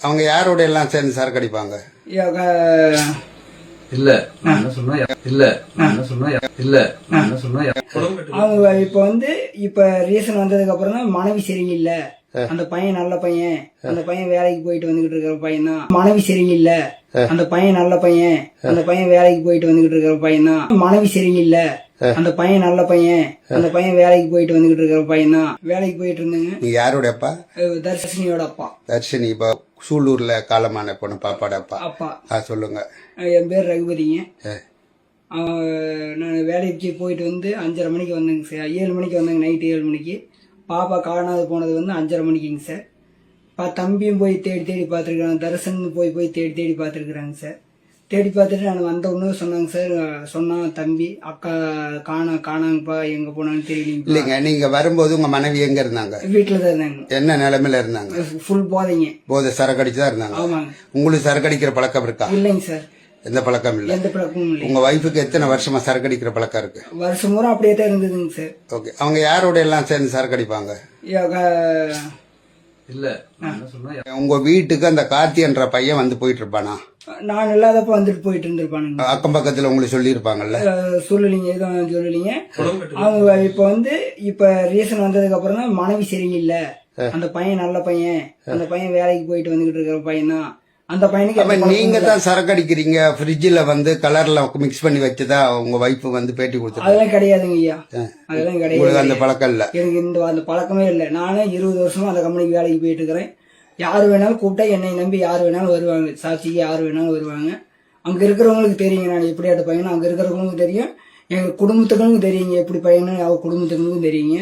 அவங்க யாரோட எல்லாம் சேர்ந்து சரக்கு அடிப்பாங்க? இல்ல என்ன சொன்னா இல்ல என்ன சொன்னா இல்ல என்ன சொன்னா அவங்க இப்ப ரீசன் வந்ததுக்கு அப்புறம் தான் மனைவி சரியில்லை, அந்த பையன் நல்ல பையன், அந்த பையன் வேலைக்கு போயிட்டு வந்துகிட்டு இருக்கிற பையன் தான். மனைவி சரியில்லை, அந்த பையன் நல்ல பையன், அந்த பையன் வேலைக்கு போயிட்டு வந்துகிட்டு இருக்கிற பையன் தான். மனைவி சரியில்லை, அந்த பையன் நல்ல பையன், அந்த பையன் வேலைக்கு போயிட்டு வந்துகிட்டு இருக்கிற பையன் தான். வேலைக்கு போயிட்டு இருந்தேங்க. நீ யாரோட அப்பா? தர்ஷினியோட அப்பா. தர்ஷினி இப்ப சூலூர்ல காலமான பொண்ணு பாப்பாட அப்பா. அப்பா சொல்லுங்க. என் பேர் ரகுபதிங்க. நான் வேலைக்கு போயிட்டு 5:30 மணிக்கு வந்தேங்க சார். 7 மணிக்கு வந்தேங்க, நைட்டு 7 மணிக்கு. பாப்பா காணாது போனது 5:30 மணிக்குங்க சார். தம்பியும் போய் தேடி தேடி பார்த்துருக்குறாங்க, தரிசன் போய் தேடி தேடி பார்த்துருக்குறாங்க சார். தேடி பார்த்துட்டு நான் வந்த ஒன்று சொன்னாங்க சார். சொன்னான் தம்பி, அக்கா காணாங்கப்பா, எங்கே போனான்னு தெரியலீங்க. இல்லைங்க, நீங்க வரும்போது உங்க மனைவி எங்க இருந்தாங்க? வீட்டில் தான் இருந்தாங்க. என்ன நிலைமையில இருந்தாங்க? ஃபுல் போதைங்க. போதை சரக்கு அடிச்சு தான் இருந்தாங்க. ஆமாங்க. உங்களுக்கு சரக்கு அடிக்கிற பழக்கம் இருக்கா? இல்லைங்க சார், எந்த பழக்கம் இல்ல. எந்த பழக்கமும் இல்லை. உங்க வைஃபுக்கு எத்தனை வருஷமா சரக்கு அடிக்கிற பழக்கம் இருக்கு? வருஷம் பூரா அப்படியே தான் இருந்ததுங்க சார். ஓகே. அவங்க யாரோட எல்லாம் சேர்ந்து சரக்கு அடிப்பாங்க? இல்ல என்ன சொன்னா உங்க வீட்டுக்கு அந்த கார்த்தி என்ற பையன் போயிட்டு இருப்பானா? நான் இல்லாதப்ப போயிட்டு இருந்திருப்பானுங்க. அக்கம் பக்கத்துல உங்களுக்கு சொல்லி இருப்பாங்கல்ல? சொல்லலீங்க, எதுவும் சொல்லலீங்க. அவங்க இப்ப ரீசன் வந்ததுக்கு அப்புறம் தான் மனைவி சரியில்லை, அந்த பையன் நல்ல பையன், அந்த பையன் வேலைக்கு போயிட்டு வந்துகிட்டு இருக்கிற பையன் தான். அந்த பையனுக்கு நீங்க தான் சரக்கு அடிக்கிறீங்க, ஃப்ரிட்ஜில் கலர்ல மிக்ஸ் பண்ணி வச்சுதான் உங்க வைஃப் பேட்டி கொடுத்து? அதெல்லாம் கிடையாதுங்க ஐயா, அதெல்லாம் கிடையாது. அந்த பழக்கம் இல்ல எனக்கு, அந்த பழக்கமே இல்லை. நானும் 20 வருஷமா அந்த கம்பெனிக்கு வேலைக்கு போயிட்டு இருக்கிறேன். யாரு வேணாலும் கூப்பிட்டா என்னை நம்பி யாரு வேணாலும் வருவாங்க, சாட்சிக்கு யாரு வேணாலும் வருவாங்க. அங்க இருக்கிறவங்களுக்கு தெரியுங்க நான் எப்படியாட்ட பையனும், அங்க இருக்கிறவங்களுக்கும் தெரியும், எங்க குடும்பத்துக்கும் தெரியுங்க எப்படி பையனும், அவ குடும்பத்துக்கும் தெரியுங்க.